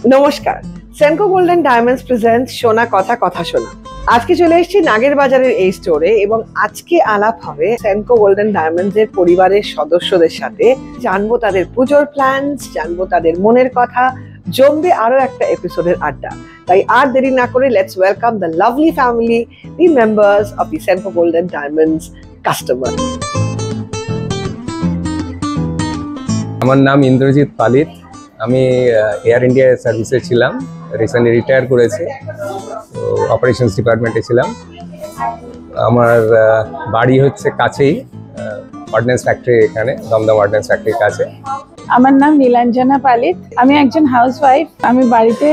নমস্কার, Senco golden diamonds presents সোনা কথা কথা শোনা। আজকে চলে এসেছি নাগের বাজারের এই স্টোরে এবং আজকে আলাপ হবে সেনকো গোল্ডেন ডায়মন্ডস এর পরিবারের সদস্যদের সাথে। জানবো তাদের পুজোর প্ল্যানস, জানবো তাদের মনের কথা, জমবে আরো একটা এপিসোডের আড্ডা। তাই আর দেরি না করে let's welcome the lovely family, the members of the Senco golden diamonds customer. আমার নাম ইন্দ্রজিৎ পালিত। আমি এয়ার ইন্ডিয়া সার্ভিসে ছিলাম, রিসেন্টলি রিটায়ার করেছি, তো অপারেশনস ডিপার্টমেন্টে ছিলাম। আমার বাড়ি হচ্ছে কাছেই, অর্ডিন্যান্স ফ্যাক্টরি, এখানে দমদম অর্ডিন্যান্স ফ্যাক্টরির কাছে। আমার নাম নীলাঞ্জনা পালিত। আমি একজন হাউসওয়াইফ। আমি বাড়িতে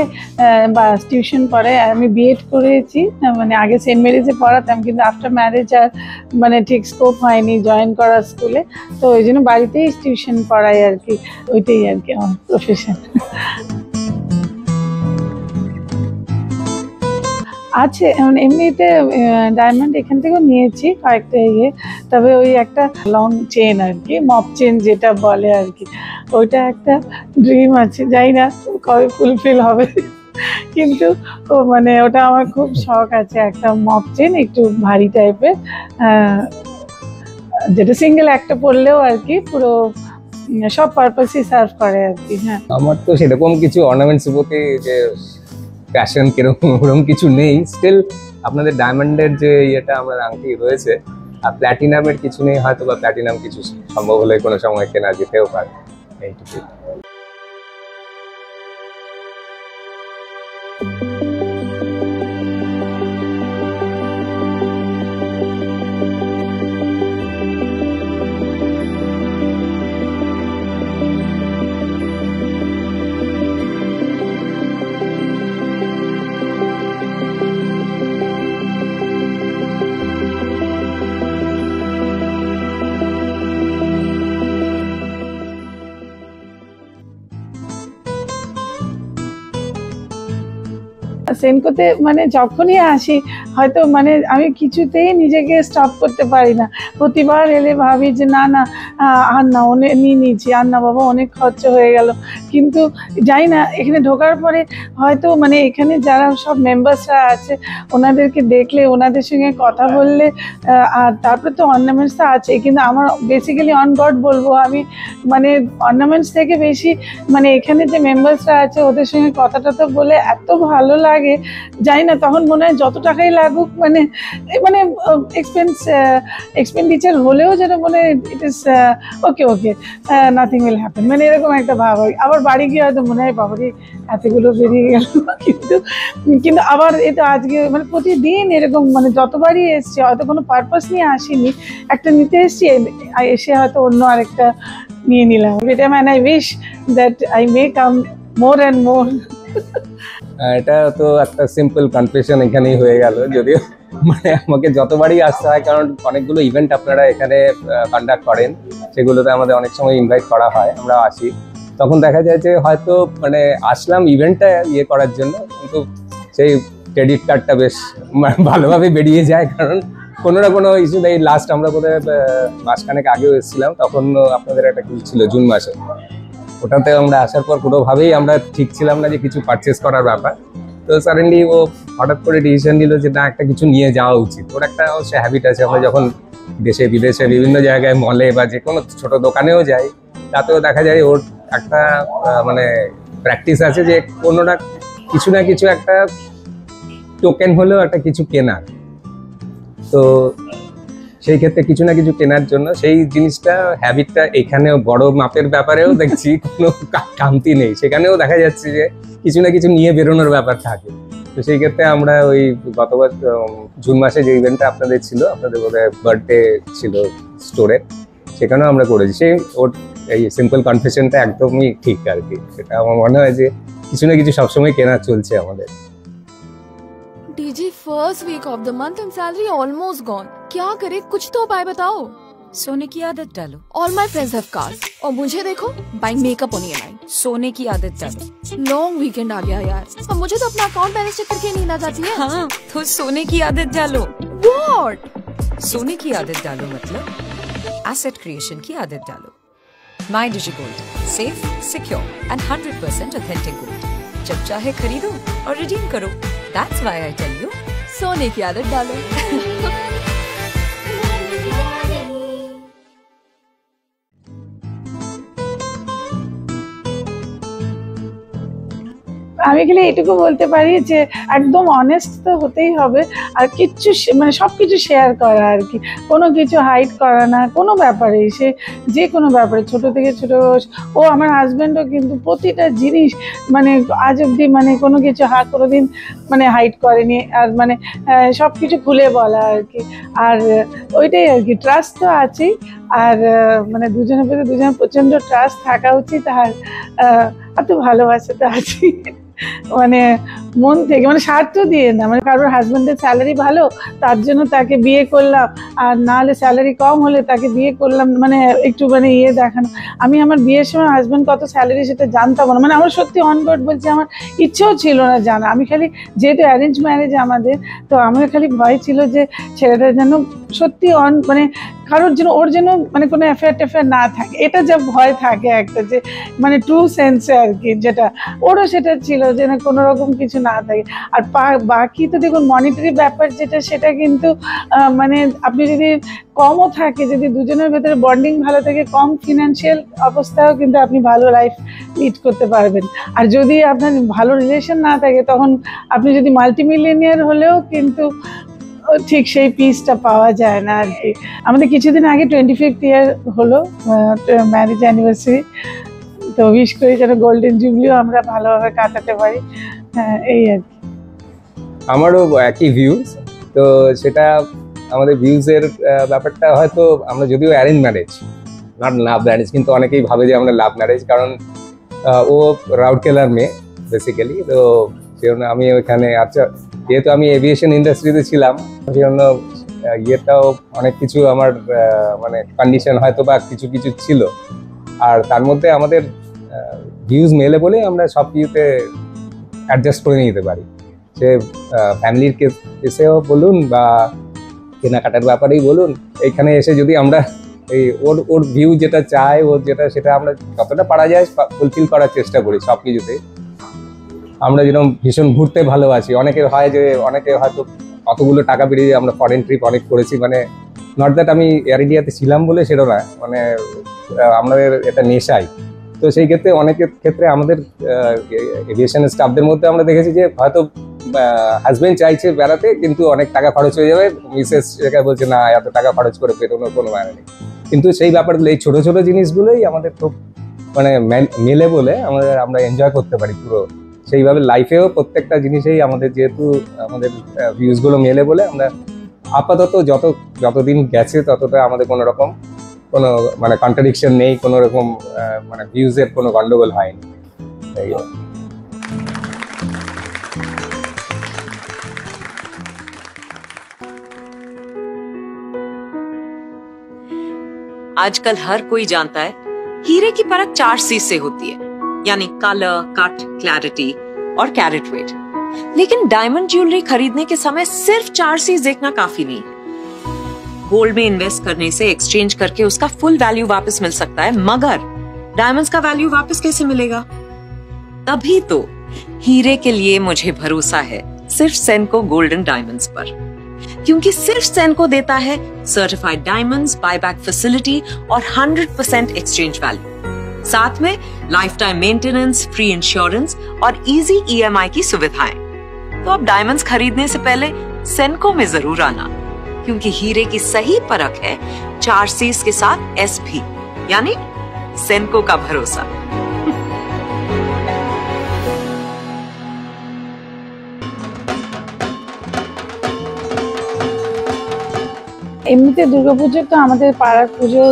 টিউশন পড়াই। আমি বিএড করেছি, মানে আগে সেন্ট মেরিজে পড়াতাম, কিন্তু আফটার ম্যারেজ আর মানে ঠিক স্কোপ হয়নি জয়েন করার স্কুলে, তো ওই জন্য বাড়িতেই টিউশন পড়াই আর কি। ওইটাই আর কি আমার প্রফেশন। আছে এমনিতে ডায়মন্ড এখান থেকেও নিয়েছি কয়েকটা তবে ওই একটা লং চেন আর কি, মপ চেন যেটা বলে আর কি, ওইটা একটা ড্রিম আছে, যাই না কবে ফুলফিল হবে, কিন্তু মানে ওটা আমার খুব শখ আছে, একটা মপ চেন একটু ভারী টাইপের, যেটা সিঙ্গেল একটা পরলেও আর কি পুরো সব পারপাসই সার্ভ করে আর কি। হ্যাঁ, আমার তো সেরকম কিছু অর্নামেন্টস প্রতি যে প্যাশন কিরকম ওরকম কিছু নেই। স্টিল আপনাদের ডায়মন্ডের যে ইয়েটা আমার আংটি রয়েছে, আর প্ল্যাটিনামের কিছু নেই হয়তো, বা প্ল্যাটিনাম কিছু সম্ভব হলে কোনো সময় কেনা যেতেও পারে, এইটুকু। সেনকোতে মানে যখনই আসি হয়তো মানে আমি কিছুতেই নিজেকে স্টপ করতে পারি না। প্রতিবার এলে ভাবি যে না না আর না, নিয়ে নিয়েছি, আর না বাবা অনেক খরচ হয়ে গেল। কিন্তু যাই না, এখানে ঢোকার পরে হয়তো মানে এখানে যারা সব মেম্বার্সরা আছে ওনাদেরকে দেখলে, ওনাদের সঙ্গে কথা বললে, আর তারপরে তো অর্নামেন্টসটা আছে, কিন্তু আমার বেসিক্যালি অন গড বলবো, আমি মানে অর্নামেন্টস থেকে বেশি মানে এখানে যে মেম্বার্সরা আছে ওদের সঙ্গে কথাটা তো বলে এত ভালো লাগে, যাই না তখন মনে হয় যত টাকাই লাগুক, মানে মানে এক্সপেন্ডিচার হলেও যেন মনে ইট ইস ওকে ওকে, নাথিং উইল হ্যাপেন, মানে এরকম একটা ভাব হয়। আবার বাড়ি গিয়ে হয়তো মনে হয় বাবারে এতগুলো বেরিয়ে গেল, কিন্তু আবার এটা আজকে মানে প্রতিদিন এরকম, মানে যতবারই এসছি হয়তো কোনো পারপাস নিয়ে আসিনি, একটা নিতে এসছি, এসে হয়তো অন্য আরেকটা নিয়ে নিলাম। এটা মানে I wish that I may come more and more. এটা তো একটা সিম্পল কনফেশন এখানেই হয়ে গেল, যদিও মানে আমাকে যতবারই আসতে হয়, কারণ অনেকগুলো ইভেন্ট আপনারা এখানে কন্ডাক্ট করেন, সেগুলোতে আমাদের অনেক সময় ইনভাইট করা হয়, আমরা আসি, তখন দেখা যায় যে হয়তো মানে আসলাম ইভেন্টটা ইয়ে করার জন্য, কিন্তু সেই ক্রেডিট কার্ডটা বেশ ভালোভাবে বেরিয়ে যায়, কারণ কোনো না কোনো ইস্যু নেই। লাস্ট আমরা বোধহয় মাসখানেক আগেও এসেছিলাম, তখন আপনাদের একটা কিছু ছিল জুন মাসে, ওটাতে আমরা আসার পর কোনোভাবেই আমরা ঠিক ছিলাম না যে কিছু পারচেস করার ব্যাপার, তো সাডেনলি ও হঠাৎ করে ডিসিশন নিল যে না একটা কিছু নিয়ে যাওয়া উচিত। ওর একটা সে হ্যাবিট আছে, আমরা যখন দেশে বিদেশে বিভিন্ন জায়গায় মলে বা যে কোনো ছোট দোকানেও যাই, তাতেও দেখা যায় ওর একটা মানে প্র্যাকটিস আছে যে কোনো না কিছু একটা টোকেন হলেও একটা কিছু কেনার, তো সেই ক্ষেত্রে কিছু না কিছু কেনার জন্য সেই জিনিসটা হ্যাবিটটা এখানেও বড় মাপের ব্যাপারেও দেখছি কোনো কামতি নেই, সেখানেও দেখা যাচ্ছে যে কিছু না কিছু নিয়ে বেরোনোর ব্যাপার থাকে। তো সেই ক্ষেত্রে আমরা ওই গতবার জুন মাসে যে ইভেন্টটা আপনাদের ছিল, আপনাদের বোধহয় বার্থডে ছিল স্টোরে, সেখানেও আমরা করেছি। সেই ওর এই সিম্পল কনফেশনটা একদমই ঠিক আর কি, সেটা আমার মনে হয় যে কিছু না কিছু সবসময় কেনা চলছে আমাদের। डीजी first week of the month and salary almost gone. क्या करे, कुछ तो उपाय बताओ। सोने की आदत डालो। All my friends have cars और मुझे देखो बाइंग मेकअप ऑन ईएमआई। सोने की आदत डालो। लॉन्ग वीकेंड आ गया यार, अब मुझे तो अपना अकाउंट बैलेंस चेक करके नींद आ जाती है। हाँ, तो सोने की आदत डालो। व्हाट? सोने की आदत डालो मतलब एसेट क्रिएशन की आदत डालो। My DigiGold, safe, secure and 100% authentic gold. जब चाहे खरीदो और रिडीम करो। That's why I tell you, सोने की आदत डालो। আমি খালি এটুকু বলতে পারি যে একদম অনেস্ট তো হতেই হবে, আর কিচ্ছু মানে সবকিছু শেয়ার করা আর কি, কোনো কিছু হাইড করা না কোনো ব্যাপারে, সে যে কোনো ব্যাপারে ছোট থেকে ছোট। ও আমার হাজব্যান্ডও কিন্তু প্রতিটা জিনিস মানে আজ অব্দি মানে কোনো কিছু কোনোদিন মানে হাইড করেনি, আর মানে সব কিছু খুলে বলা আর কি। আর ওইটাই আর কি, ট্রাস্ট তো আছেই, আর মানে দুজনের প্রতি দুজনের প্রচণ্ড ট্রাস্ট থাকা উচিত, আর এত ভালোবাসা তো আছেই মানে মন থেকে, মানে স্বার্থ দিয়ে না, মানে কারোর হাজব্যান্ডের স্যালারি ভালো তার জন্য তাকে বিয়ে করলাম, আর নাহলে স্যালারি কম হলে তাকে বিয়ে করলাম, মানে একটু মানে ইয়ে দেখানো। আমি আমার বিয়ের সময় হাজব্যান্ড কত স্যালারি সেটা জানতাম না, মানে আমার সত্যি অন গড বলছি আমার ইচ্ছেও ছিল না জানা। আমি খালি যেহেতু অ্যারেঞ্জ ম্যারেজ আমাদের, তো আমার খালি ভয় ছিল যে ছেলেটা যেন সত্যি মানে কারোর জন্য ওর জন্য মানে কোনো অ্যাফেয়ার ট্যাফেয়ার না থাকে, এটা যা ভয় থাকে একটা, যে মানে ট্রু সেন্সে আর কি, যেটা ওরও সেটা ছিল যে না কোনো রকম কিছু না থাকে। আর বাকি তো দেখুন মনিটারি ব্যাপার যেটা, সেটা কিন্তু মানে আপনি যদি কমও থাকে, যদি দুজনের ভেতরে বন্ডিং ভালো থাকে, কম ফিনান্সিয়াল অবস্থাও কিন্তু আপনি ভালো লাইফ লিড করতে পারবেন। আর যদি আপনার ভালো রিলেশন না থাকে, তখন আপনি যদি মাল্টিমিলিয়নিয়ার হলেও কিন্তু ঠিক সেই পিসটা পাওয়া যায় না আর কি। আমাদের কিছুদিন আগে 25th ইয়ার হলো ম্যারেজ অ্যানিভার্সারি, তো উইশ করি যেন গোল্ডেন জুবলিও আমরা ভালোভাবে কাটাতে পারি, এই আর কি। আমারও একই ভিউজ, তো সেটা আমাদের ভিউজের ব্যাপারটা হয়তো আমরা যদিও arrange marriage not love marriage, কিন্তু অনেকেই ভাবে যে আমরা লাভ ম্যারেজ, কারণ ও রাউরকেলার মেয়ে বেসিক্যালি, তো সেজন্য আমি ওইখানে আচ্ছা যেহেতু আমি এভিয়েশন ইন্ডাস্ট্রিতে ছিলাম, সেজন্য ইয়েটাও অনেক কিছু আমার মানে কন্ডিশন হয়তো বা কিছু কিছু ছিল, আর তার মধ্যে আমাদের ভিউজ মেলে বলে আমরা সব কিছুতে অ্যাডজাস্ট করে নিতে পারি, সে ফ্যামিলির কেসেও বলুন বা কেনাকাটার ব্যাপারেই বলুন। এইখানে এসে যদি আমরা এই ওর ভিউ যেটা চায়, ওর যেটা সেটা আমরা যতটা পারা যায় ফুলফিল করার চেষ্টা করি সব কিছুতে। আমরা যেরকম ভীষণ ঘুরতে ভালোবাসি, অনেকের হয় যে অনেকে হয়তো অতগুলো টাকা বেরিয়ে আমরা ফরেন ট্রিপ অনেক করেছি, মানে নট দ্যাট আমি এয়ার ইন্ডিয়াতে ছিলাম বলে সেটা না, মানে আমাদের এটা নেশাই। তো সেই ক্ষেত্রে অনেকের ক্ষেত্রে আমাদের এভিয়েশনের স্টাফদের মধ্যে আমরা দেখেছি যে হয়তো হাজবেন্ড চাইছে বেড়াতে, কিন্তু অনেক টাকা খরচ হয়ে যাবে, মিসেস সেটা বলছে না এত টাকা খরচ করে পেরোনোর কোনো মানে নেই। কিন্তু সেই ব্যাপারগুলো এই ছোটো ছোটো জিনিসগুলোই আমাদের খুব মানে মেলে বলে আমরা এনজয় করতে পারি পুরো। সেইভাবে লাইফেও প্রত্যেকটা জিনিসেই আমাদের যেহেতু আমাদের ভিউজগুলো মেলে বলে আমরা আপাতত যতদিন গেছে ততটা আমাদের কোনো রকম কোনো মানে কন্ট্রাডিকশন নেই, কোনো রকম মানে ভিউজের কোনো গন্ডগোল হয়নি। आजकल हर कोई जानता है हीरे की परख 4 चीज से होती है, यानी कलर, कट, क्लैरिटी और कैरेट वेट। लेकिन डायमंड ज्वेलरी खरीदने के समय सिर्फ 4 चीज देखना काफी नहीं है। गोल्ड में इन्वेस्ट करने से एक्सचेंज करके उसका फुल वैल्यू वापस मिल सकता है, मगर डायमंड्स का वैल्यू वापस कैसे मिलेगा? तभी तो हीरे के लिए मुझे भरोसा है सिर्फ सेनको गोल्डन डायमंड्स पर, क्योंकि सिर्फ सेनको देता है सर्टिफाइड डायमंड्स, बायबैक फैसिलिटी और 100% एक्सचेंज वैल्यू, साथ में life time maintenance, free insurance और इजी EMI की सुविधाएं। तो अब डायमंड्स खरीदने से पहले सेनको में जरूर आना, क्योंकि हीरे की सही परख है 4 C's के साथ S भी, यानी सेनको का भरोसा। এমনিতে দুর্গাপুজো তো আমাদের পাড়ার পুজো,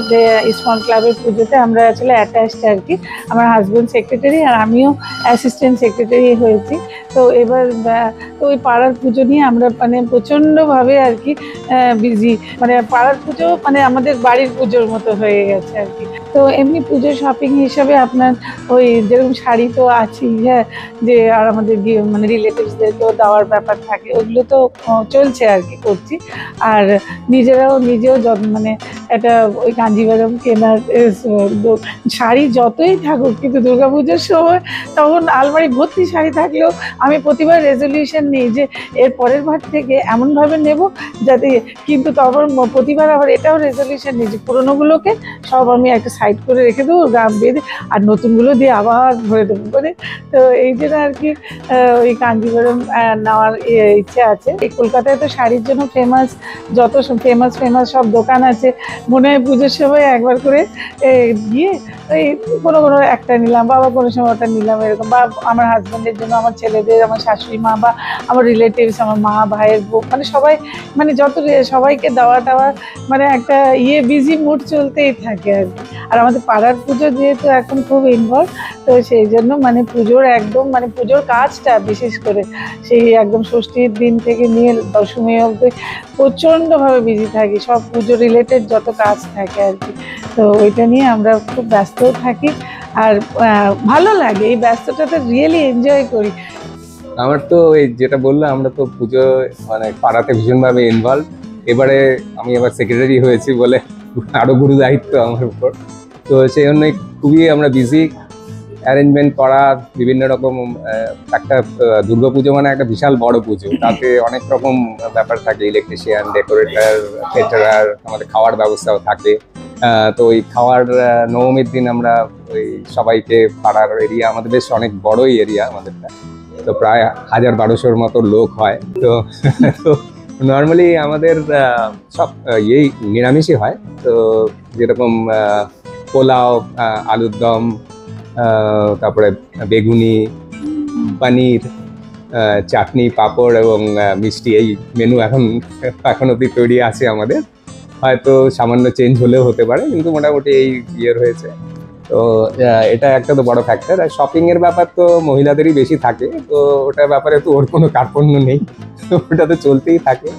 ইসকন ক্লাবের পুজোতে আমরা আসলে অ্যাটাচড আর কি। আমার হাজব্যান্ড সেক্রেটারি আর আমিও অ্যাসিস্ট্যান্ট সেক্রেটারি হয়েছি। তো তো এবার তো ওই পাড়ার পুজো নিয়ে আমরা মানে প্রচণ্ডভাবে আর কি বিজি, মানে পাড়ার পুজো মানে আমাদের বাড়ির পুজোর মতো হয়ে গেছে আর কি। তো এমনি পুজো শপিং হিসাবে আপনার ওই যেরকম শাড়ি তো আছেই, হ্যাঁ, যে আর আমাদের মানে রিলেটিভসদেরকেও দেওয়ার ব্যাপার থাকে, ওগুলো তো চলছে আর কি, করছি। আর নিজেও মানে একটা ওই কাঞ্জিভারম কেনার শাড়ি যতই থাকুক, কিন্তু দুর্গাপুজোর সময় তখন আলমারি ভর্তি শাড়ি থাকলেও আমি প্রতিবার রেজলিউশন নিই যে এর পরের বার থেকে এমনভাবে নেব যাতে, কিন্তু তখন প্রতিবার আবার এটাও রেজলিউশন নিই যে পুরোনোগুলোকে সব আমি একটা সাইড করে রেখে দেবো, গাম বেঁধে, আর নতুনগুলো দিয়ে আবার ভরে দেবো করে। তো এই জন্য আর কি ওই কাঞ্জিভারম নেওয়ার ইচ্ছে আছে। এই কলকাতায় তো শাড়ির জন্য ফেমাস, যত ফেমাস সব দোকান আছে, মনে হয় পুজোর সময় একবার করে গিয়ে ওই কোনো একটা নিলাম, বাবা কোনো সময় ওটা নিলাম, এরকম, বা আমার হাজব্যান্ডের জন্য, আমার ছেলেদের, আমার শাশুড়ি মা বা আমার রিলেটিভস, আমার মা, ভাইয়ের বউ, মানে সবাই, মানে সবাইকে দেওয়া মানে একটা বিজি মুড চলতেই থাকে আর কি। আর আমাদের পাড়ার পুজো যেহেতু এখন খুব ইনভলভ, তো সেই জন্য মানে পুজোর একদম মানে পুজোর কাজটা বিশেষ করে সেই একদম ষষ্ঠীর দিন থেকে নিয়ে দশমী অবধি প্রচণ্ডভাবে বিজি থাকি, সব পুজো রিলেটেড যত কাজ থাকে আর কি। তো ওইটা নিয়ে আমরা খুব ব্যস্তও থাকি, আর ভালো লাগে, এই ব্যস্তটাতে রিয়েলি এনজয় করি। আমার তো এই যেটা বললাম, আমরা তো পুজো মানে পাড়াতে ভীষণভাবে ইনভলভ। এবারে আমি আবার সেক্রেটারি হয়েছি বলে আরো গুরু দায়িত্ব আমার উপর। তো সেই জন্যই খুবই আমরা বিজি, অ্যারেঞ্জমেন্ট করা বিভিন্ন রকম। একটা দুর্গাপুজো মানে একটা বিশাল বড় পুজো, তাতে অনেক রকম ব্যাপার থাকে, ইলেকট্রিশিয়ান, ডেকোরেটর, কেটারার, আমাদের খাওয়ার ব্যবস্থাও থাকে। তো ওই খাওয়ার নবমীর দিন আমরা ওই সবাইকে, পাড়ার এরিয়া আমাদের বেশ অনেক বড়ই এরিয়া আমাদেরটা, তো প্রায় 1000-1200-র মতো লোক হয়। তো নর্মালি আমাদের সব নিরামিষই হয়। তো যেরকম পোলাও, আলুর দম, তারপরে বেগুনি, পনির, চাটনি, পাঁপড় এবং মিষ্টি, এই মেনু এখন অব্দি তৈরি আছে আমাদের। হয়তো সামান্য চেঞ্জ হলেও হতে পারে, কিন্তু মোটামুটি এই হয়েছে। তো এটা একটা তো বড় ফ্যাক্টর। আর শপিং এর ব্যাপার তো মহিলাদেরই বেশি থাকে, তো ওটার ব্যাপারে তো ওর কোনো কার্পণ্য নেই, ওটা তো চলতেই থাকে।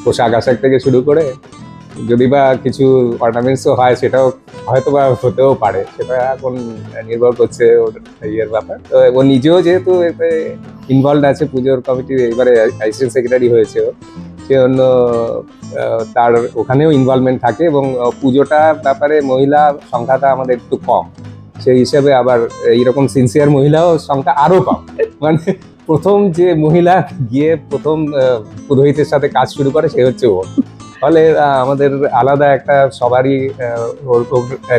পোশাক আশাক থেকে শুরু করে যদি বা কিছু অর্নামেন্টসও হয়, সেটাও হয়তো বা হতেও পারে, সেটা এখন নির্ভর করছে ওর ব্যাপার। তো ও নিজেও যেহেতু এতে ইনভলভ আছে, পুজোর কমিটির এবারে অ্যাসিস্ট্যান্ট সেক্রেটারি হয়েছে ও, সেজন্য তার ওখানেও ইনভলভমেন্ট থাকে। এবং পুজোটার ব্যাপারে মহিলা সংখ্যাটা আমাদের একটু কম, সেই হিসাবে আবার এইরকম সিনসিয়ার মহিলাও সংখ্যা আরও কম। মানে প্রথম যে মহিলা গিয়ে প্রথম পুরোহিতের সাথে কাজ শুরু করে সে হচ্ছে ও। ফলে আমাদের আলাদা একটা সবারই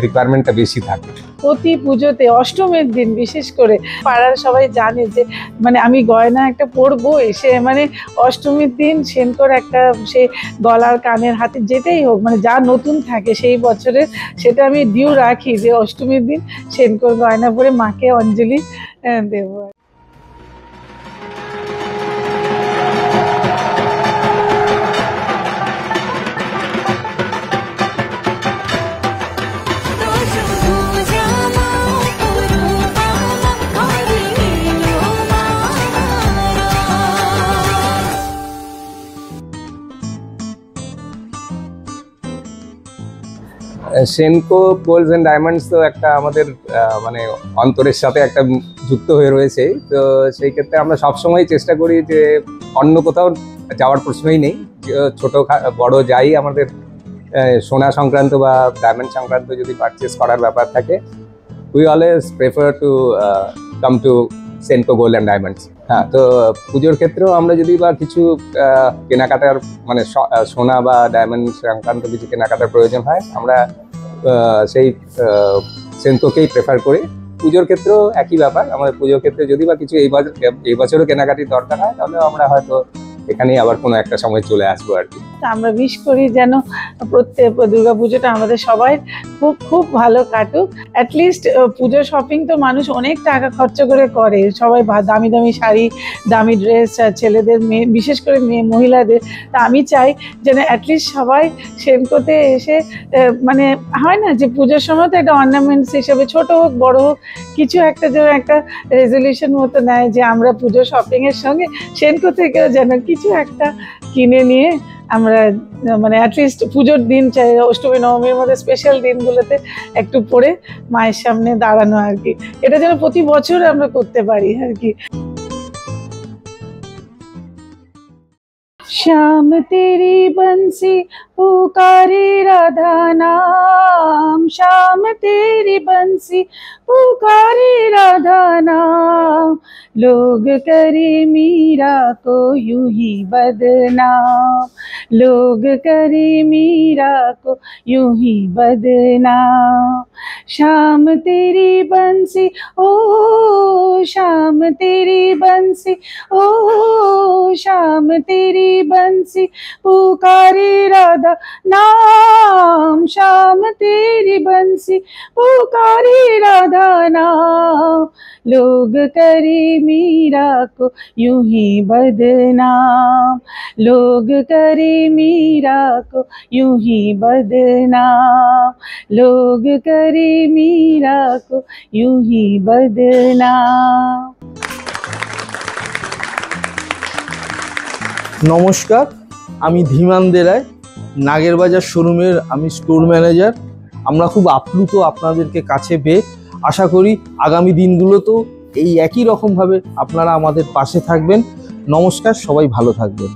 রিকোয়ারমেন্টটা বেশি থাকে। প্রতি পুজোতে অষ্টমীর দিন বিশেষ করে পাড়ার সবাই জানে যে মানে আমি গয়না একটা পরবো, এসে মানে অষ্টমীর দিন সেনকোর একটা, সে গলার, কানের, হাতে যেটাই হোক, মানে যা নতুন থাকে সেই বছরের, সেটা আমি ডিউ রাখি যে অষ্টমীর দিন সেনকোর গয়না পরে মাকে অঞ্জলি দেবো। সেনকো গোল্ডস অ্যান্ড ডায়মন্ডস তো একটা আমাদের মানে অন্তরের সাথে একটা যুক্ত হয়ে রয়েছে। তো সেই ক্ষেত্রে আমরা সবসময় চেষ্টা করি যে অন্য কোথাও যাওয়ার প্রশ্নই নেই, ছোট বড় যাই আমাদের সোনা সংক্রান্ত বা ডায়মন্ড সংক্রান্ত যদি পারচেস করার ব্যাপার থাকে, we always prefer to come to Senco Gold and Diamonds. হ্যাঁ, তো পুজোর ক্ষেত্রেও আমরা যদি বা কিছু কেনাকাটার মানে সোনা বা ডায়মন্ড সংক্রান্ত কিছু কেনাকাটার প্রয়োজন হয়, আমরা সেই সেনকোকেই প্রেফার করি। পুজোর ক্ষেত্রেও একই ব্যাপার, আমাদের পুজোর ক্ষেত্রে যদি বা কিছু এই বছরও কেনাকাটির দরকার হয়, তাহলে আমরা হয়তো এখানেই আবার কোনো একটা সময় চলে আসবো আর কি। তো আমরা উইশ করি যেন প্রত্যেক দুর্গাপুজোটা আমাদের সবাই খুব খুব ভালো কাটুক। অ্যাটলিস্ট পুজো শপিং তো মানুষ অনেক টাকা খরচ করে সবাই দামি দামি শাড়ি, দামি ড্রেস, ছেলেদের বিশেষ করে মহিলাদের। তা আমি চাই যেন অ্যাটলিস্ট সবাই সেনকোতে এসে মানে হয় না যে পুজোর সময় তো একটা অর্নামেন্টস হিসেবে ছোট হোক বড় হোক কিছু একটা যেন একটা রেজলিউশন মতো নেয় যে আমরা পুজো শপিংয়ের সঙ্গে সেনকো থেকেও যেন কিছু একটা কিনে নিয়ে আমরা মানে অ্যাটলিস্ট পুজোর দিন চাই অষ্টমী নবমীর মধ্যে স্পেশাল দিনগুলোতে একটু পরে মায়ের সামনে দাঁড়ানো আর কি। এটা যেন প্রতি বছর আমরা করতে পারি আর কি। श्याम तेरी बंसी पुकारे राधा नाम, श्याम तेरी बंसी पुकारे राधा नाम, लोग करे मीरा को यूं ही बदनाम, लोग करे मीरा को यूं ही बदनाम। श्याम तेरी बंसी ओ श्याम तेरी बंसी ओ श्याम तेरी बंसी पुकारे राधा नाम, श्याम तेरी बंसी पुकारे राधा नाम, लोग करे मीरा को यूं ही बदनाम, लोग करे मीरा को यूं ही बदनाम, लोग करे मीरा को यूं ही बदनाम। নমস্কার, আমি ধীমান দে রায়, নাগের বাজার শোরুমের আমি স্টোর ম্যানেজার। আমরা খুব আপ্লুত আপনাদেরকে কাছে পেয়ে। আশা করি আগামী দিনগুলোতেও এই একই রকমভাবে আপনারা আমাদের পাশে থাকবেন। নমস্কার, সবাই ভালো থাকবেন।